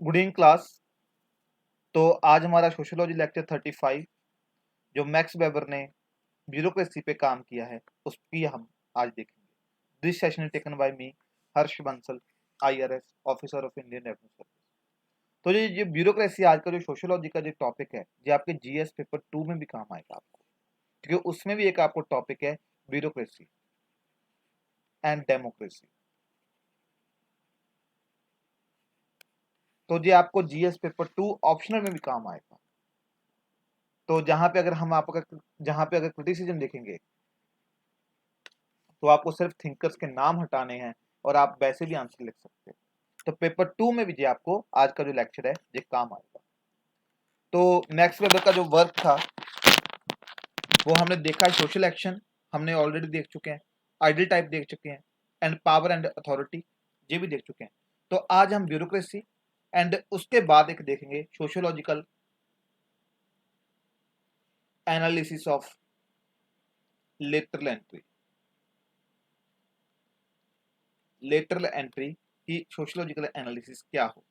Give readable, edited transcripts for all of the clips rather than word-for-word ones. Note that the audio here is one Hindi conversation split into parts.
Good evening class. तो आज हमारा सोशियोलॉजी लेक्चर 35 जो मैक्स वेबर ने ब्यूरोक्रेसी पे काम किया है उसकी हम आज देखेंगे। This session is taken by me Harsh Bansal, IRS officer of Indian revenue service. तो ये ब्यूरोक्रेसी आज का जो सोशियोलॉजी का जो टॉपिक है ये आपके जीएस पेपर 2 में भी काम आएगा आपको, क्योंकि उसमें भी एक आपको टॉपिक है ब्यूरोक्रेसी एंड डेमोक्रेसी। तो ये आपको जीएस पेपर 2 ऑप्शनल में भी काम आएगा। तो जहां पे अगर क्रिटिसिज्म देखेंगे तो आपको सिर्फ थिंकर्स के नाम हटाने हैं और आप वैसे भी आंसर लिख सकते हैं। तो पेपर 2 में भी जी आपको आज का जो लेक्चर है ये काम आएगा। तो मैक्स वेबर का जो वर्क था वो हमने देखा है। सोशल एक्शन हमने ऑलरेडी देख चुके हैं, आइडल टाइप देख चुके हैं, एंड पावर एंड अथॉरिटी ये भी देख चुके हैं। तो आज हम ब्यूरोक्रेसी एंड उसके बाद एक देखेंगे sociological analysis of lateral entry. Lateral entry की सोशियोलॉजिकल एनालिसिस क्या हो।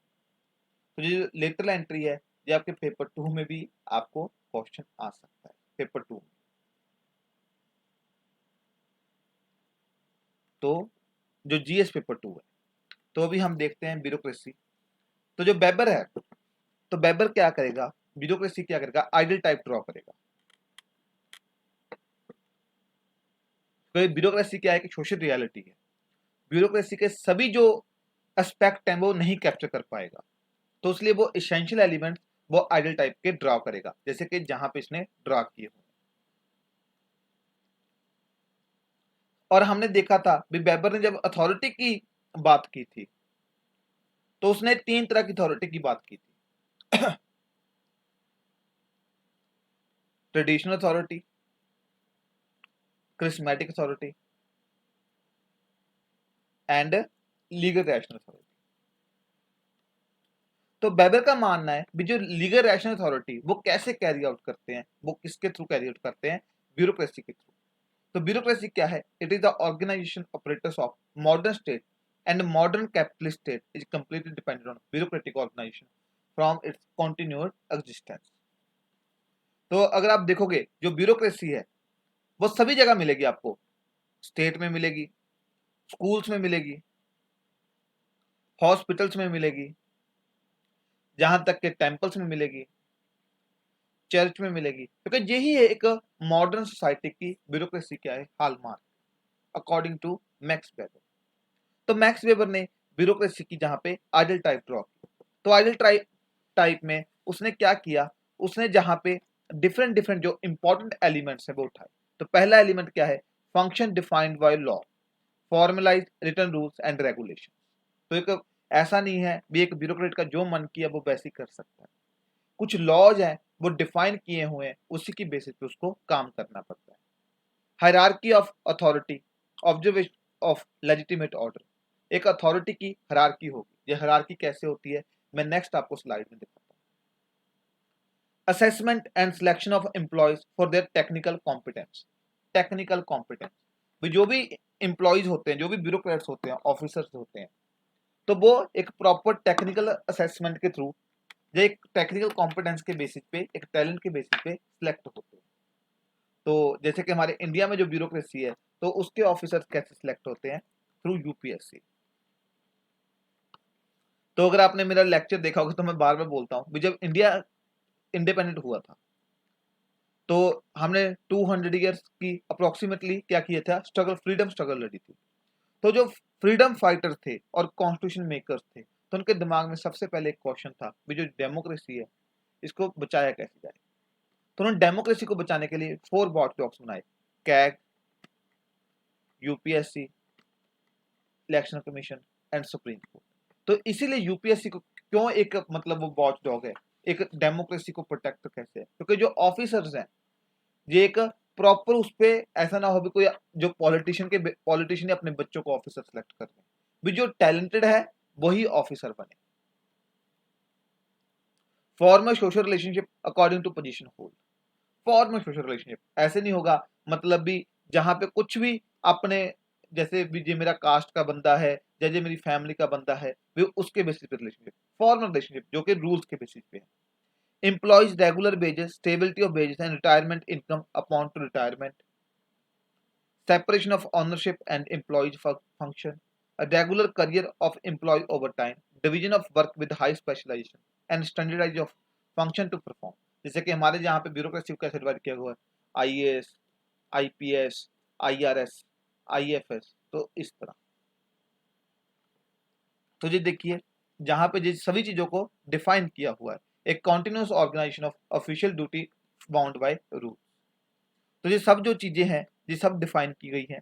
तो जो लेटरल एंट्री है ये आपके पेपर 2 में भी आपको क्वेश्चन आ सकता है। पेपर 2 में तो जो जीएस पेपर 2 है, तो अभी हम देखते हैं ब्यूरोक्रेसी। तो जो बेबर है, तो बेबर क्या करेगा, ब्यूरोक्रेसी क्या करेगा, आइडल टाइप ड्रॉ करेगा। तो ब्यूरोक्रेसी क्या है कि सोशल रियलिटी है। ब्यूरोक्रेसी के सभी जो एस्पेक्ट हैं वो नहीं कैप्चर कर पाएगा, तो इसलिए वो इसेंशियल एलिमेंट वो आइडल टाइप के ड्रॉ करेगा, जैसे कि जहां पे इसने ड्रॉ किए हुए। और हमने देखा था भी बेबर ने जब अथॉरिटी की बात की थी तो उसने 3 तरह की अथॉरिटी की बात की थी। Traditional authority, charismatic authority and legal rational authority. तो बेबर का मानना है भी जो लीगल रैशनल अथॉरिटी वो कैसे कैरी आउट करते हैं, वो किसके थ्रू कैरी आउट करते हैं, ब्यूरोक्रेसी के थ्रू। तो ब्यूरोक्रेसी क्या है, it is the organisation operators of modern state and modern capitalist state is completely dependent on bureaucratic organisation from its continued existence. तो अगर आप देखोगे जो ब्यूरोक्रेसी है वो सभी जगह मिलेगी आपको, स्टेट में मिलेगी, स्कूल्स में मिलेगी, हॉस्पिटल्स में मिलेगी, जहां तक के टेम्पल्स में मिलेगी, चर्च में मिलेगी, क्योंकि यही है एक मॉडर्न सोसाइटी की ब्यूरोक्रेसी क्या है, hallmark, according to Max Weber. तो मैक्स वेबर ने ब्यूरोक्रेसी की जहां पे आइडल टाइप ड्रॉ की, तो आइडल टाइप में उसने क्या किया, उसने जहां पे डिफरेंट डिफरेंट जो इंपॉर्टेंट एलिमेंट्स है वो उठाए। तो पहला एलिमेंट क्या है, function defined by law, formalise return rules and regulation. तो एक ऐसा नहीं है भी एक ब्यूरोक्रेट का जो मन किया वो वैसे ही कर सकता है, कुछ लॉज हैं वो डिफाइन किए हुए हैं, उसी की बेसिस पे उसको काम करना पड़ता है। Hierarchy of authority, observation of legitimate order. एक अथॉरिटी की हायरार्की होगी, ये हायरार्की कैसे होती है मैं नेक्स्ट आपको स्लाइड में दिखाता हूँ। Assessment and selection of employees for their technical competence. Technical competence, जो भी एम्प्लॉयज होते हैं, जो भी ब्यूरोक्रेट्स होते हैं, ऑफिसर्स होते हैं, तो वो एक प्रॉपर टेक्निकल असेसमेंट के थ्रू, जो एक टेक्निकल कॉम्पिटेंस के बेसिस पे, एक टैलेंट के बेसिस पे सिलेक्ट होते हैं। तो जैसे कि हमारे इंडिया में जो ब्यूरोक्रेसी है, तो उसके ऑफिसर्स कैसे सिलेक्ट होते हैं, थ्रू यूपीएससी। तो अगर आपने मेरा लेक्चर देखा होगा तो मैं बार बार बोलता हूँ, जब इंडिया इंडिपेंडेंट हुआ था तो हमने 200 ईयर्स की अप्रोक्सीमेटली क्या किया था, स्ट्रगल, फ्रीडम स्ट्रगल लड़ी थी। तो जो फ्रीडम फाइटर थे और कॉन्स्टिट्यूशन मेकर्स थे, तो उनके दिमाग में सबसे पहले एक क्वेश्चन था भी जो डेमोक्रेसी है इसको बचाया कैसे जाए। तो उन्होंने डेमोक्रेसी को बचाने के लिए 4 वॉच डॉग्स बनाए, CAG, UPSC, election commission and supreme court. तो इसीलिए यूपीएससी को क्यों एक मतलब वो वॉच डॉग है, एक डेमोक्रेसी को प्रोटेक्ट कैसे है, क्योंकि जो ऑफिसर्स हैं ये एक प्रॉपर उस पे ऐसा ना हो भी कोई जो पॉलिटिशियन अपने बच्चों को ऑफिसर सेलेक्ट कर रहे हैं, भी जो टैलेंटेड है वही ऑफिसर बने। Formal social relationship according to position hold. Formal social relationship ऐसे नहीं होगा, मतलब भी जहां पे कुछ भी अपने, जैसे भी ये मेरा कास्ट का बंदा है जैसे मेरी फैमिली का बंदा है भी उसके बेसिस पे रिलेशनशिप, फॉर्मल रिलेशनशिप जो कि रूल्स के बेसिस पे है। Employees regular wages, stability of wages and retirement income upon two retirement, separation of ownership and employees function, a regular career of employee over time, division of work with high specialization and standardization of function to perform। जैसे कि हमारे यहाँ पे ब्यूरोक्रेसी को कैसे डिवाइड किया हुआ है, आईएएस, आईपीएस, आईआरएस, आईएफएस, तो इस तरह। तो ये देखिए जहाँ पे सभी चीजों को डिफाइन किया हुआ है, एक continuous organisation of official duty bound by rule. तो ये सब जो चीजें हैं ये सब डिफाइन की गई हैं।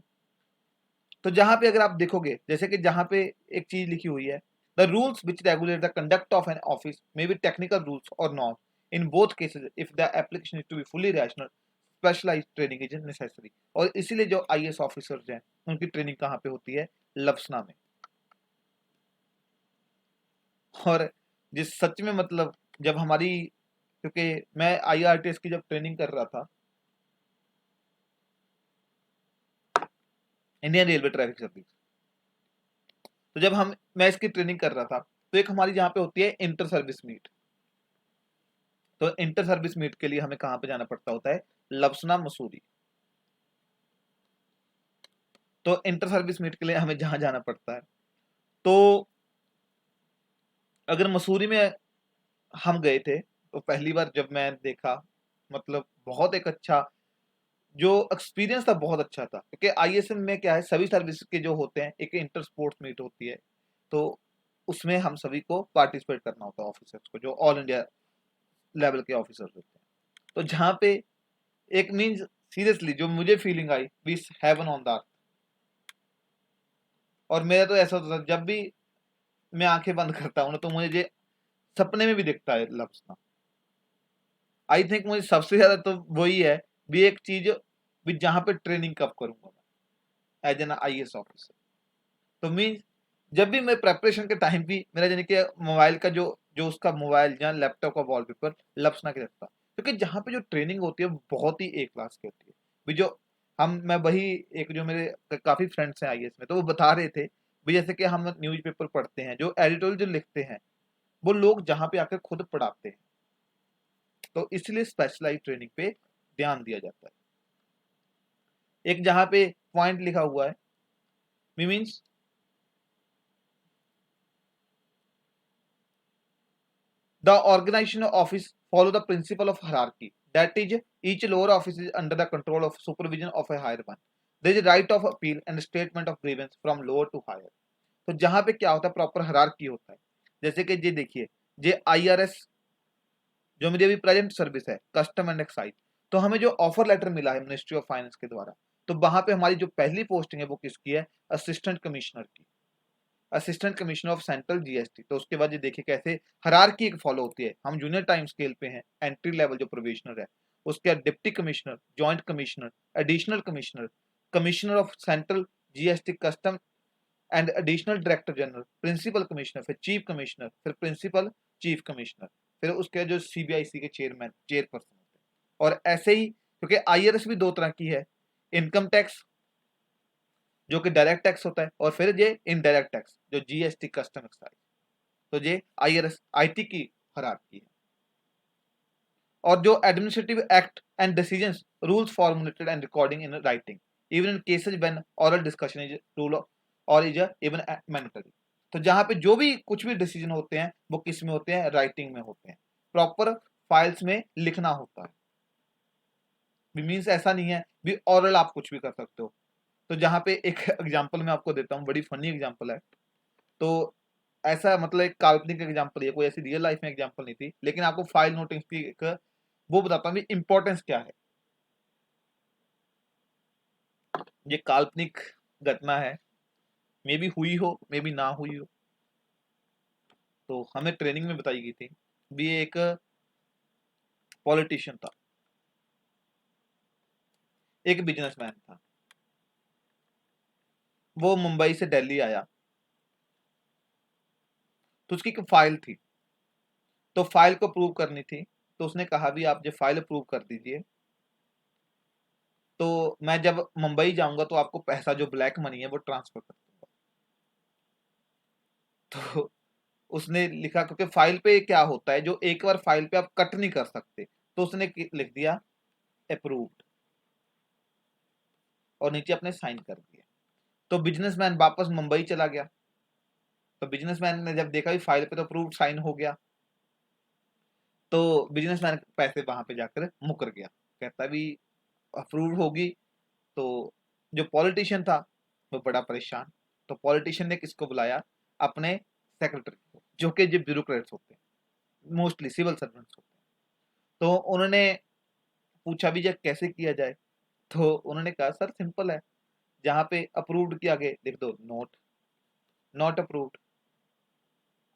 तो जहां पे अगर आप देखोगे जैसे कि जहां पे एक चीज लिखी हुई है, the rules which regulate the conduct of an office may be technical rules or not, in both cases if the application is to be fully rational specialised training is necessary. और इसीलिए जो आईएएस ऑफिसर्स हैं उनकी ट्रेनिंग कहाँ पे होती है, लप्सना में। और जिस सच में मतलब जब हमारी, क्योंकि मैं आईआरटीएस की जब ट्रेनिंग कर रहा था, इंडियन रेलवे ट्रैफिक सर्विस, तो जब मैं इसकी ट्रेनिंग कर रहा था तो एक हमारी यहाँ पे होती है इंटर सर्विस मीट। तो इंटर सर्विस मीट के लिए हमें कहाँ पे जाना पड़ता होता है, लपसना मसूरी। तो इंटर सर्विस मीट के लिए हमें जहाँ जाना पड़ता है, तो अगर मसूरी में हम गए थे तो पहली बार जब मैं देखा, मतलब बहुत एक अच्छा जो एक्सपीरियंस था, बहुत अच्छा था। क्योंकि आईएसएम में क्या है, सभी सर्विस के जो होते हैं एक इंटर स्पोर्ट्स मीट होती है, तो उसमें हम सभी को पार्टिसिपेट करना होता है, ऑफिसर्स को जो ऑल इंडिया लेवल के ऑफिसर्स होते हैं। तो जहाँ पे एक मीन्स सीरियसली जो मुझे फीलिंग आई, बीस हेवन ऑन द अर्थ। और मेरा तो ऐसा होता था जब भी मैं आंखें बंद करता हूँ ना तो मुझे ये सपने में भी दिखता है लफ्ज ना। आई थिंक मुझे सबसे ज्यादा तो वही है भी एक चीज भी जहां पे ट्रेनिंग कब करूंगा मैं एज एन आईएएस ऑफिसर। तो मीन जब भी मैं प्रेपरेशन के टाइम भी मेरा यानी कि मोबाइल का जो जो उसका मोबाइल या लैपटॉप का वॉलपेपर लप्स ना के रखता, क्योंकि जहाँ पे जो ट्रेनिंग होती है वो बहुत ही ए क्लास की होती है। भी जो मैं वही एक जो मेरे काफी फ्रेंड्स हैं आईएएस में, तो वो बता रहे थे भी जैसे कि हम न्यूज़पेपर पढ़ते हैं, जो एडिटोरियल जो लिखते हैं वो लोग जहाँ पे आकर खुद पढ़ाते हैं, तो इसलिए स्पेशलाइज ट्रेनिंग पे ध्यान दिया जाता है। एक जहाँ पे पॉइंट लिखा हुआ है, means the organization of office follow the principle of hierarchy, that is each lower office is under the control of supervision of a higher one, there is a right of appeal and statement of grievance from lower to higher। तो जहां पे क्या होता है, प्रॉपर हायरार्की होता है। जैसे कि ये देखिए, ये आईआरएस जो मेरी अभी प्रेजेंट सर्विस है कस्टम एंड एक्साइज, तो हमें जो ऑफर लेटर मिला है मिनिस्ट्री ऑफ फाइनेंस के द्वारा, तो वहां पे हमारी जो पहली पोस्टिंग है वो किसकी है, असिस्टेंट कमिश्नर की, assistant commissioner of central GST. तो उसके बाद ये देखिए कैसे हायरार्की एक फॉलो होती है। हम जूनियर टाइम स्केल पे हैं, एंट्री लेवल जो प्रोबेशनर है, उसके बाद deputy commissioner, joint commissioner, additional commissioner, commissioner of central GST custom and additional director general, principal commissioner, फिर चीफ कमिश्नर, फिर प्रिंसिपल चीफ कमिश्नर, फिर उसके जो सीबीआईसी के चेयरपर्सन होते हैं। और ऐसे ही क्योंकि आईआरएस भी दो तरह की है, इनकम टैक्स जो कि डायरेक्ट टैक्स होता है, और फिर ये इनडायरेक्ट टैक्स जो जीएसटी कस्टम एक्साइज। तो ये आईआरएस आईटी की हायरार्की है। और जो administrative act and decisions rules formulated and recording in writing even in cases when oral discussion is rule और इज इवन मैंडेटरी। तो जहां पे जो भी कुछ भी डिसीजन होते हैं वो किस में होते हैं, राइटिंग में होते हैं, प्रॉपर फाइल्स में लिखना होता है। मीन्स ऐसा नहीं है भी ऑरल आप कुछ भी कर सकते हो। तो जहां पे एक एग्जांपल मैं आपको देता हूँ, बड़ी फनी एग्जांपल है। तो ऐसा मतलब एक काल्पनिक एग्जांपल है, कोई ऐसी रियल लाइफ में एग्जांपल नहीं थी, लेकिन आपको फाइल नोटिंग की एक वो बताता हूँ इंपॉर्टेंस क्या है। ये काल्पनिक घटना है, मे बी हुई हो मे बी ना हुई हो। तो हमें ट्रेनिंग में बताई गई थी भी एक पॉलिटिशियन था, एक बिजनेसमैन था, वो मुंबई से दिल्ली आया, तो उसकी एक फाइल थी, तो फाइल को प्रूव करनी थी। तो उसने कहा भी आप जो फाइल प्रूव कर दीजिए, तो मैं जब मुंबई जाऊंगा तो आपको पैसा जो ब्लैक मनी है वो ट्रांसफर कर दूंगा। तो उसने लिखा, क्योंकि फाइल पे क्या होता है, जो एक बार फाइल पे आप कट नहीं कर सकते, तो उसने लिख दिया अप्रूव्ड और नीचे अपने साइन कर दिया। तो बिजनेसमैन वापस मुंबई चला गया। तो बिजनेसमैन ने जब देखा कि फाइल पे तो अप्रूव्ड साइन हो गया, तो बिजनेसमैन पैसे वहां पे जाकर मुकर गया, कहता भी अप्रूव होगी। तो जो पॉलिटिशियन था वो बड़ा परेशान। तो पॉलिटिशियन ने किसको बुलाया, अपने सेक्रेटरी को, जो कि जो ब्यूरोक्रेट्स होते हैं, मोस्टली सिविल सर्वेंट्स होते हैं। तो उन्होंने पूछा भी जब कैसे किया जाए, तो उन्होंने कहा सर सिंपल है, जहां पे अप्रूव्ड के आगे लिख दो नोट, नॉट अप्रूव्ड।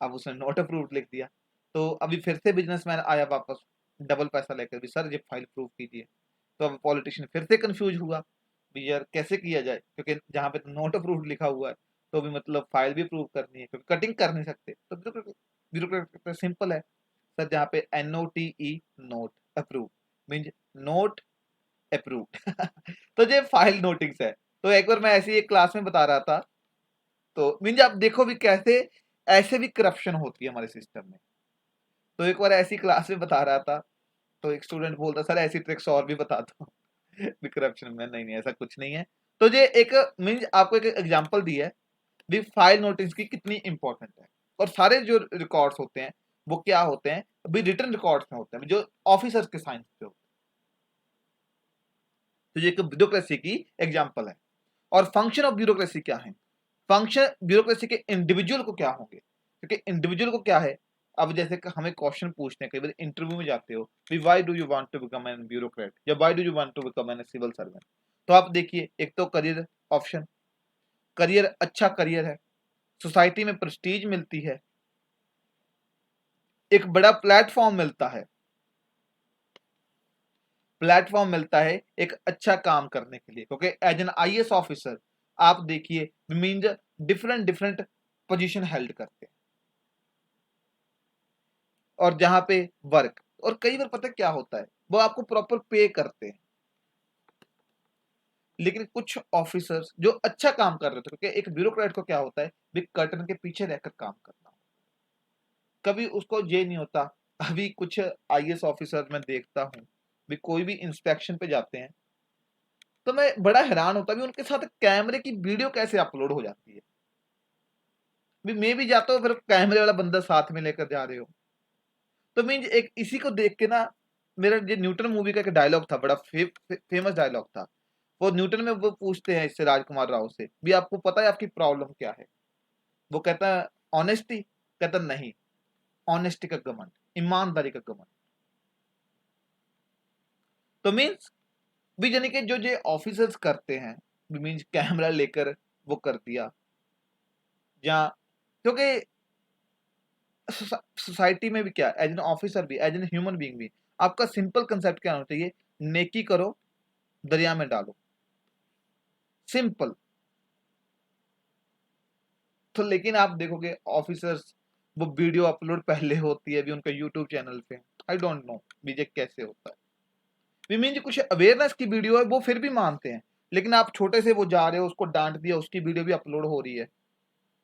अब उसने नॉट अप्रूव्ड लिख दिया। तो अभी फिर से बिजनेसमैन आया वापस डबल पैसा लेकर भी, सर ये फाइल प्रूव कीजिए। तो अब पॉलिटिशियन फिर से कंफ्यूज हुआ भी यार कैसे किया जाए, क्योंकि जहां पे नॉट अप्रूव्ड लिखा हुआ है तो भी मतलब फाइल भी प्रूव करनी है, क्योंकि कटिंग कर नहीं सकते। तो ब्यूरोक्रेट सिंपल है सर, जहाँ पे NOTE note approve means note approved. तो ये फाइल नोटिंग्स है। तो एक बार मैं ऐसी एक क्लास में बता रहा था, तो मीन्स आप देखो भी कैसे ऐसे भी करप्शन होती है हमारे सिस्टम में। तो एक बार ऐसी क्लास में बता रहा था, तो एक स्टूडेंट बोलता सर ऐसी ट्रिक्स और भी बता दो। भी करप्शन में नहीं नहीं ऐसा कुछ नहीं है। तो ये एक मीन्स आपको एक एग्जांपल दी है भी फाइल नोटिस की कितनी इंपॉर्टेंट है। और सारे जो रिकॉर्ड्स होते हैं वो क्या होते हैं, भी रिटर्न रिकॉर्ड्स में होते हैं, जो ऑफिसर्स के साइन पे होते हैं। तो ये एक ब्यूरोक्रेसी की एग्जांपल है। और फंक्शन ऑफ ब्यूरोक्रेसी क्या है, फंक्शन ब्यूरोक्रेसी के इंडिविजुअल को क्या होंगे, क्योंकि इंडिविजुअल को क्या है, अब जैसे कि हमें क्वेश्चन पूछते हैं कई बार इंटरव्यू में जाते हो भी why do you want to become an bureaucrat या why do you want to become an civil servant. तो आप देखिए, एक तो करियर ऑप्शन, करियर अच्छा करियर है, सोसाइटी में प्रेस्टीज मिलती है, एक बड़ा प्लेटफॉर्म मिलता है, प्लेटफॉर्म मिलता है एक अच्छा काम करने के लिए, क्योंकि एज एन IAS ऑफिसर आप देखिए means different different position held करते हैं, और जहां पे वर्क, और कई बार पता क्या होता है, वो आपको प्रॉपर पे करते हैं। लेकिन कुछ ऑफिसर्स जो अच्छा काम कर रहे थे, क्योंकि एक ब्यूरोक्रेट को क्या होता है भी कर्टन के पीछे रहकर काम करना, कभी उसको ये नहीं होता। अभी कुछ IAS ऑफिसर मैं देखता हूँ भी कोई भी इंस्पेक्शन पे जाते हैं, तो मैं बड़ा हैरान होता भी उनके साथ कैमरे की वीडियो कैसे अपलोड हो जाती है। भी मैं भी जाता हूँ, फिर कैमरे वाला बंदा साथ में लेकर जा रहे हो। तो मीन एक इसी को देख के ना, मेरा ये न्यूटन मूवी का एक डायलॉग था, बड़ा फेमस डायलॉग था। वो न्यूटन में वो पूछते हैं इससे राजकुमार राव से भी आपको पता है आपकी प्रॉब्लम क्या है। वो कहता है ऑनेस्टी, कहता नहीं, ऑनेस्टी का घमंड, ईमानदारी का घमंड। तो मीन्स भी यानी कि जो ये ऑफिसर्स करते हैं, मीन्स कैमरा लेकर वो कर दिया, या क्योंकि सोसाइटी में भी क्या, एज एन ऑफिसर भी एज एन ह्यूमन बीइंग भी आपका सिंपल कंसेप्ट क्या होना चाहिए, नेकी करो दरिया में डालो, सिंपल। तो लेकिन आप देखोगे ऑफिसर्स वो वीडियो अपलोड पहले होती है भी उनका यूट्यूब चैनल पे, आई डोंट नो बीजे कैसे होता है। वी मीन कुछ अवेयरनेस की वीडियो है वो फिर भी मानते हैं, लेकिन आप छोटे से वो जा रहे हो उसको डांट दिया उसकी वीडियो भी अपलोड हो रही है,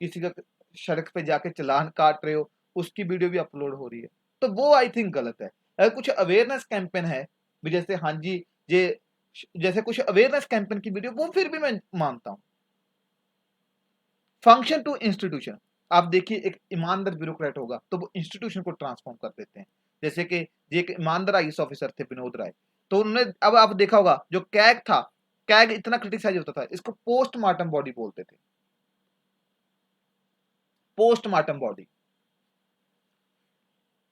किसी का सड़क पे जाके चालान काट रहे हो उसकी वीडियो भी अपलोड हो रही है। तो वो आई थिंक गलत है। अगर कुछ अवेयरनेस कैंपेन है भी, जैसे हाँ जी ये जैसे कुछ अवेयरनेस कैंपेन की वीडियो, वो फिर भी मैं मानता हूं। फंक्शन टू इंस्टीट्यूशन, आप देखिए एक ईमानदार ब्यूरोक्रेट होगा तो वो इंस्टीट्यूशन को ट्रांसफॉर्म कर देते हैं। जैसे कि ये एक ईमानदार IAS ऑफिसर थे विनोद राय, तो उन्होंने, अब आप देखा होगा जो कैग था, कैग इतना क्रिटिसाइज होता था, इसको पोस्टमार्टम बॉडी बोलते थे, पोस्टमार्टम बॉडी,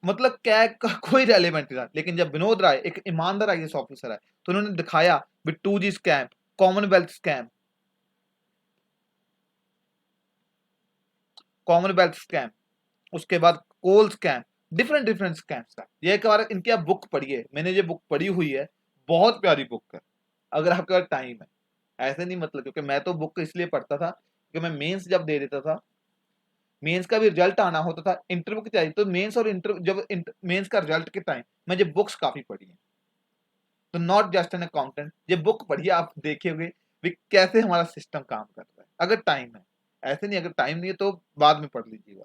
मतलब कैग का कोई रेलेवेंट नहीं था। लेकिन जब विनोद राय एक ईमानदार IAS ऑफिसर है तो उन्होंने दिखाया भी 2G scam, Commonwealth scam, Commonwealth scam, उसके बाद कोल स्कैम, डिफरेंट डिफरेंट स्कैम्स का। ये एक बार इनकी आप बुक पढ़िए, मैंने ये बुक पढ़ी हुई है, बहुत प्यारी बुक है, अगर आपका टाइम है। ऐसे नहीं मतलब, क्योंकि मैं तो बुक इसलिए पढ़ता था क्योंकि मैं मेंस जब दे देता था, मेंस का भी रिजल्ट आना होता था, इंटरव्यू की तैयारी, तो मेंस और इंटरव्यू जब मेंस का रिजल्ट के टाइम मैं ये बुक्स काफी पढ़ी है। तो नॉट जस्ट एन अकाउंटेंट, ये बुक पढ़िए, आप देखेंगे भी कैसे हमारा सिस्टम काम कर रहा है, अगर टाइम है। ऐसे नहीं, अगर टाइम नहीं है तो बाद में पढ़ लीजिएगा।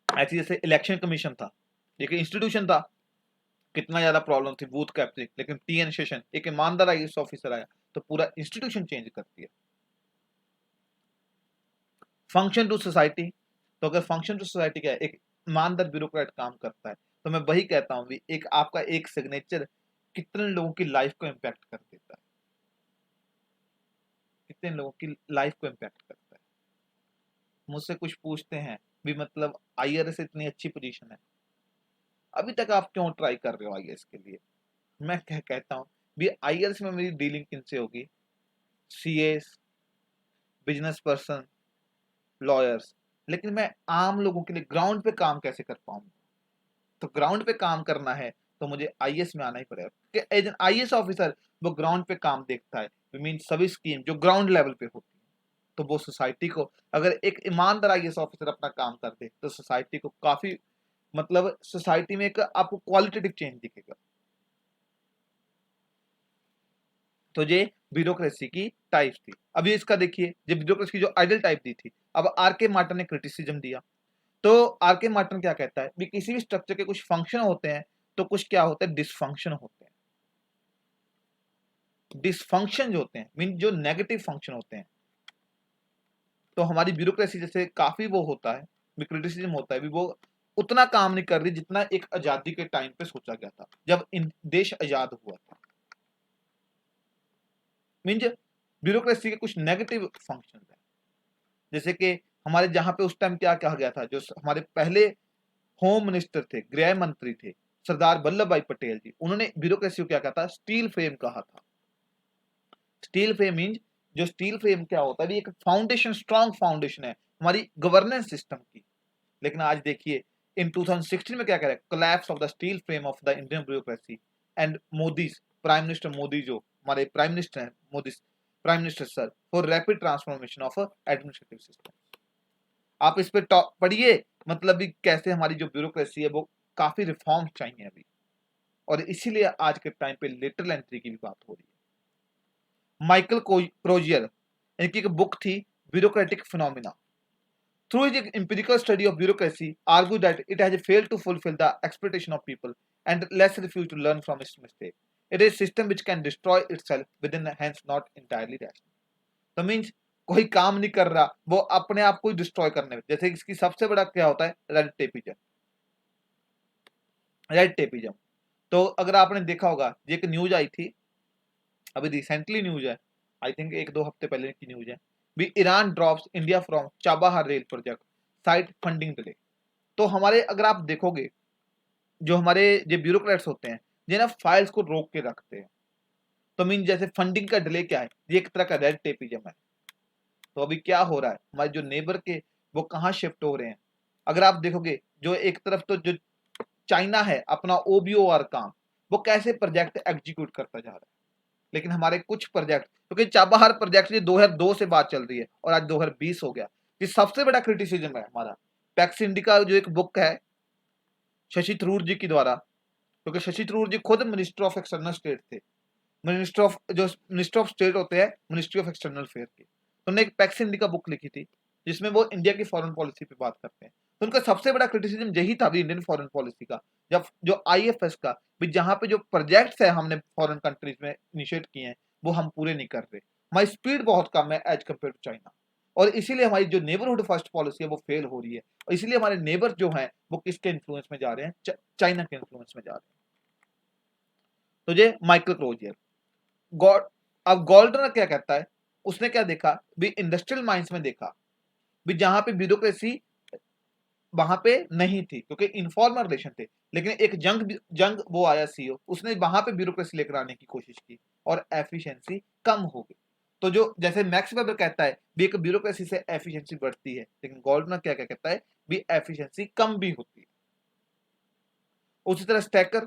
ऐसे जैसे इलेक्शन कमीशन था, एक इंस्टीट्यूशन था, कितना ज्यादा प्रॉब्लम थी बूथ कैप्चरिंग, लेकिन टीएन शेषन एक ईमानदार आईएएस ऑफिसर आया तो पूरा इंस्टीट्यूशन चेंज कर दिया। फंक्शन टू सोसाइटी, तो अगर फंक्शन टू सोसाइटी क्या है, एक ईमानदार ब्यूरोक्रेट काम करता है, तो मैं वही कहता हूँ भी एक आपका एक सिग्नेचर कितने लोगों की लाइफ को इम्पैक्ट कर देता है, कितने लोगों की लाइफ को इम्पैक्ट करता है। मुझसे कुछ पूछते हैं भी मतलब आईआरएस इतनी अच्छी पोजीशन है, अभी तक आप क्यों ट्राई कर रहे हो आईएएस के लिए? मैं क्या कहता हूँ भी आईआरएस में मेरी डीलिंग किनसे होगी? सीएस, बिजनेस पर्सन, लॉयर्स, लेकिन मैं आम लोगों के लिए ग्राउंड पे काम कैसे कर पाऊंगा? तो ग्राउंड पे काम करना है तो मुझे आईएएस में आना ही पड़ेगा, क्योंकि एज एन आईएएस ऑफिसर वो ग्राउंड पे काम देखता है, मीन सभी स्कीम जो ग्राउंड लेवल पे होती है, तो वो सोसाइटी को, अगर एक ईमानदार आईएएस ऑफिसर अपना काम कर दे तो सोसाइटी को काफी, मतलब सोसाइटी में एक आपको क्वालिटेटिव चेंज दिखेगा। तो ये ब्यूरोक्रेसी की टाइप्स थी। अभी इसका देखिए, ये ब्यूरोक्रेसी की जो आइडल टाइप दी थी, अब आर के मार्टन ने क्रिटिसिज्म दिया। तो आर के मार्टन क्या कहता है भी किसी भी स्ट्रक्चर के कुछ फंक्शन होते हैं तो कुछ क्या होता है, डिसफंक्शन होते हैं। डिसफंक्शन जो होते हैं मीन जो नेगेटिव फंक्शन होते हैं, तो हमारी ब्यूरोक्रेसी जैसे काफी वो होता है, भी क्रिटिसिज्म होता है भी वो उतना काम नहीं कर रही जितना एक आजादी के टाइम पे सोचा गया था जब इन देश आजाद हुआ था। मीन ब्यूरोक्रेसी के कुछ नेगेटिव फंक्शन है, जैसे कि हमारे जहां पे उस टाइम क्या कहा गया था, जो हमारे पहले होम मिनिस्टर थे, गृह मंत्री थे, सरदार वल्लभ भाई पटेल जी, उन्होंने ब्यूरोक्रेसी को क्या कहा था, स्टील फ्रेम कहा था। स्टील फ्रेम मीन, जो स्टील फ्रेम क्या होता है, एक फाउंडेशन, स्ट्रॉन्ग फाउंडेशन है हमारी गवर्नेंस सिस्टम की। लेकिन आज देखिए इन 2016 में क्या कह रहा है, collapse of the steel frame of the Indian bureaucracy and Modi, prime minister Modi, जो हमारे प्राइम मिनिस्टर हैं Modi, prime minister sir, for rapid transformation of administrative system. आप इस पे पढ़िए, मतलब भी कैसे हमारी जो ब्यूरोक्रेसी है वो काफी रिफॉर्म चाहिए अभी, और इसीलिए आज के टाइम पे लेटरल एंट्री की भी बात हो रही है। माइकल क्रोजियर, इनकी एक बुक थी bureaucratic phenomena, through his empirical study of bureaucracy argued that it has failed to fulfill the expectation of people and less refused to learn from its mistake. It is a system which can destroy itself within, hence not entirely rational. तो मीन्स कोई काम नहीं कर रहा, वो अपने आप को डिस्ट्रॉय करने में, जैसे इसकी सबसे बड़ा क्या होता है, रेड टेपिज्म। रेड टेपिज्म, तो अगर आपने देखा होगा, ये एक न्यूज आई थी अभी रिसेंटली, न्यूज है आई थिंक 1-2 हफ्ते पहले की न्यूज है, भी Iran drops India from Chabahar rail project site funding delay. तो हमारे अगर आप देखोगे, जो हमारे जो ब्यूरोक्रेट्स होते हैं, ये ना फाइल्स को रोक के रखते हैं, तो मीन जैसे फंडिंग का डिले क्या है, ये एक तरह का रेड टेपिज्म है। तो अभी क्या हो रहा है, हमारे जो नेबर के वो कहाँ शिफ्ट हो रहे हैं, अगर आप देखोगे, जो एक तरफ तो जो चाइना है अपना ओबीओआर काम, वो कैसे प्रोजेक्ट एग्जीक्यूट करता जा रहा है, लेकिन हमारे कुछ प्रोजेक्ट, क्योंकि चाबहार प्रोजेक्ट ये 2002 से बात चल रही है और आज 2020 हो गया, ये सबसे बड़ा क्रिटिसिज्म है हमारा। पैक्स इंडिका जो एक बुक है शशि थरूर जी की द्वारा, क्योंकि शशि थरूर जी खुद मिनिस्टर ऑफ एक्सटर्नल स्टेट थे, मिनिस्टर ऑफ, जो मिनिस्टर ऑफ स्टेट होते हैं मिनिस्ट्री ऑफ एक्सटर्नल अफेयर के, तो उन्होंने एक पैक्स इंडिका बुक लिखी थी जिसमें वो इंडिया की फॉरेन पॉलिसी पे बात करते हैं। तो उनका सबसे बड़ा क्रिटिसिज्म यही था भी इंडियन फॉरेन पॉलिसी का, जब जो आईएफएस का भी, जहां पे जो प्रोजेक्ट्स है हमने फॉरेन कंट्रीज में इनिशिएट किए हैं वो हम पूरे नहीं कर रहे, हमारी स्पीड बहुत कम है एज कम्पेयर टू चाइना, और इसीलिए हमारी जो नेबरहुड फर्स्ट पॉलिसी है वो फेल हो रही है, और इसीलिए हमारे नेबर जो हैं वो किसके इन्फ्लुएंस में जा रहे हैं, चाइना के इन्फ्लुएंस में जा रहे हैं। तो ये माइकल क्रोजियर। गॉड, अब गोल्डनर क्या कहता है, उसने क्या देखा भी, इंडस्ट्रियल माइंस में देखा भी जहां पे ब्यूरोक्रेसी वहां पे नहीं थी क्योंकि इनफॉर्मल रिलेशन थे, लेकिन एक जंग वो आया सीईओ, उसने वहां पे ब्यूरोक्रेसी लेकर आने की कोशिश की और एफिशिएंसी कम हो गई। तो जो जैसे मैक्स वेबर कहता है भी एक ब्यूरोक्रेसी से एफिशिएंसी बढ़ती है, लेकिन गोल्डनर क्या क्या कहता है भी एफिशिएंसी कम भी होती है। उसी तरह स्टैकर,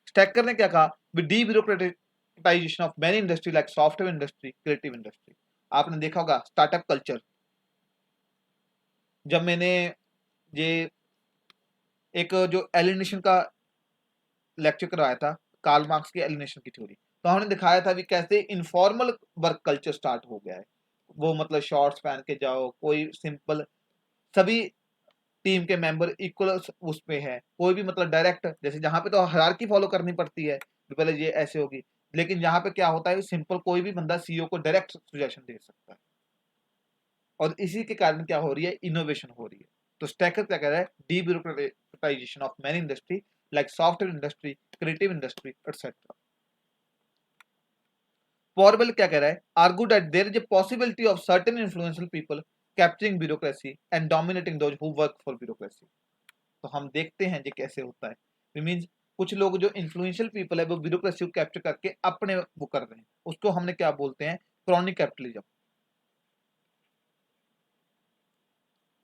स्टैकर ने क्या कहा भी, debureaucratisation of many industry like software industry, creative industry. आपने देखा होगा स्टार्टअप कल्चर, जब मैंने ये एक जो एलिनेशन का लेक्चर करवाया था कार्ल मार्क्स की एलिनेशन की थ्योरी। तो हमने दिखाया था भी कैसे इनफॉर्मल वर्क कल्चर स्टार्ट हो गया है। वो मतलब शॉर्ट्स पहन के जाओ, कोई सिंपल, सभी टीम के मेंबर इक्वल उस पे है, कोई भी मतलब डायरेक्ट, जैसे जहां पे तो हायरार्की फॉलो करनी पड़ती है, तो पहले ये ऐसे होगी, लेकिन यहाँ पे क्या होता है, सिंपल कोई भी बंदा सीईओ को डायरेक्ट सजेशन दे सकता है, और इसी के कारण क्या हो रही है, इनोवेशन हो रही है। तो स्टैकर क्या कह रहा है, debureaucratisation of many industry like software industry, creative industry etcetera. Porbel क्या कह रहा है, argue that there is a possibility of certain influential people capturing bureaucracy and dominating those who work for bureaucracy। तो हम देखते हैं ये कैसे होता है। It means कुछ लोग जो इन्फ्लुएंशियल पीपल है वो ब्यूरोक्रेसी को कैप्चर करके अपने वो कर रहे हैं, उसको हमने क्या बोलते हैं, क्रॉनिक कैपिटलिज्म।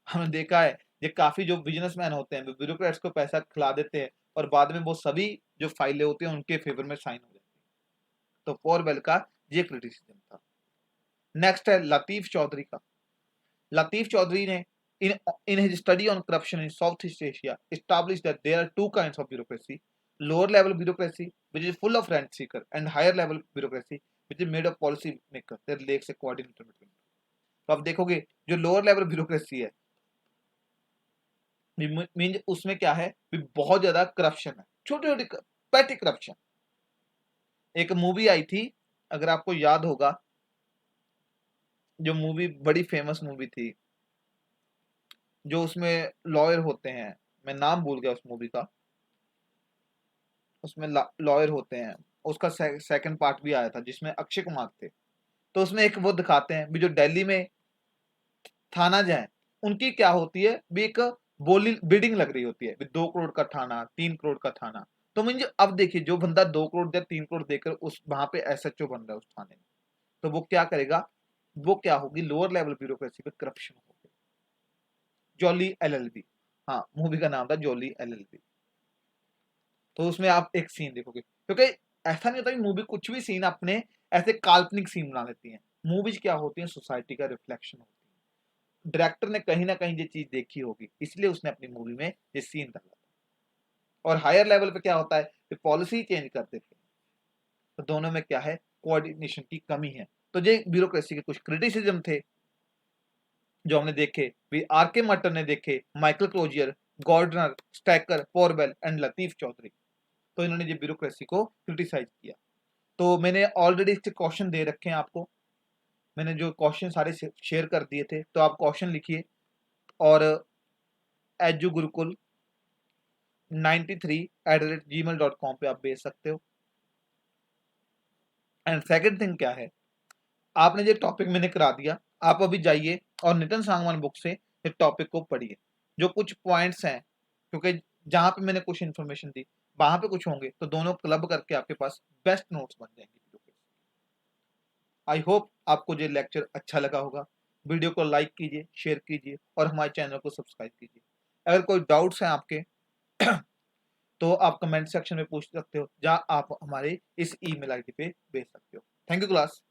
हमने देखा है ये काफी जो बिजनेसमैन होते हैं वो ब्यूरोक्रेट्स को पैसा खिला देते हैं, और बाद में वो सभी जो फाइलें होती हैं उनके फेवर में साइन हो जाती है। तो पोरबेल का ये क्रिटिसिज्म था। नेक्स्ट है लतीफ चौधरी का। लतीफ चौधरी ने in his study on corruption in Southeast Asia established that there are two kinds of bureaucracy: lower level bureaucracy which is full of rent seeker and higher level bureaucracy which is made of policy maker that lacks a coordinator between। तो आप देखोगे जो लोअर लेवल ब्यूरोक्रेसी है मीन उसमें क्या है, बहुत ज्यादा करप्शन है, छोटी छोटी पैटी करप्शन। एक मूवी आई थी, अगर आपको याद होगा, जो मूवी बड़ी फेमस मूवी थी, जो उसमें लॉयर होते हैं, मैं नाम भूल गया उस मूवी का, उसमें लॉयर होते हैं, उसका सेकंड पार्ट भी आया था जिसमें अक्षय कुमार थे। तो उसमें एक वो दिखाते हैं भी जो दिल्ली में थाना जाए, उनकी क्या होती है भी, एक बोली बिल्डिंग लग रही होती है, 2 करोड़ का थाना, 3 करोड़ का थाना। तो मुझे अब देखिए, जो बंदा 2 करोड़ या 3 करोड़ देकर उस वहां पे एसएचओ बन रहा है उस थाने में, तो वो क्या करेगा, वो क्या होगी, लोअर लेवल ब्यूरोक्रेसी पे करप्शन होगी। जॉली एलएलबी, हाँ मूवी का नाम था जॉली एलएलबी। तो उसमें आप एक सीन देखोगे, क्योंकि ऐसा नहीं होता कि मूवी कुछ भी सीन अपने ऐसे काल्पनिक सीन बना लेती है। मूवीज क्या होती है, सोसाइटी का रिफ्लेक्शन होती है। डायरेक्टर ने कहीं ना कहीं ये चीज देखी होगी, इसलिए उसने अपनी मूवी में ये सीन डाला था। और हायर लेवल पे क्या होता है, पॉलिसी चेंज कर देते हैं। तो दोनों में क्या है, कोऑर्डिनेशन की कमी है। तो ये ब्यूरोक्रेसी के कुछ क्रिटिसिज्म थे जो हमने देखे, भी आर के मटर ने देखे, Michael Crozier, Gouldner, Stacker, Porbel and Latif Chaudhary. तो इन्होंने ये ब्यूरोक्रेसी को क्रिटिसाइज किया। तो मैंने ऑलरेडी इसके क्वेश्चन दे रखे हैं आपको, मैंने जो क्वेश्चन सारे शेयर कर दिए थे, तो आप क्वेश्चन लिखिए और एजू गुरुकुल 93@gmail.com पे आप भेज सकते हो। एंड सेकंड थिंग क्या है, आपने ये टॉपिक मैंने करा दिया, आप अभी जाइए और नितिन सांगवान बुक से इस टॉपिक को पढ़िए। जो कुछ पॉइंट्स हैं, क्योंकि जहां पे मैंने कुछ इन्फॉर्मेशन दी वहां पे कुछ होंगे, तो दोनों क्लब करके आपके पास बेस्ट नोट्स बन जाएंगे। आई होप आपको ये लेक्चर अच्छा लगा होगा। वीडियो को लाइक कीजिए, शेयर कीजिए और हमारे चैनल को सब्सक्राइब कीजिए। अगर कोई डाउट्स हैं आपके तो आप कमेंट सेक्शन में पूछ सकते हो, या आप हमारे इस ईमेल आईडी पे भेज सकते हो। Thank you class.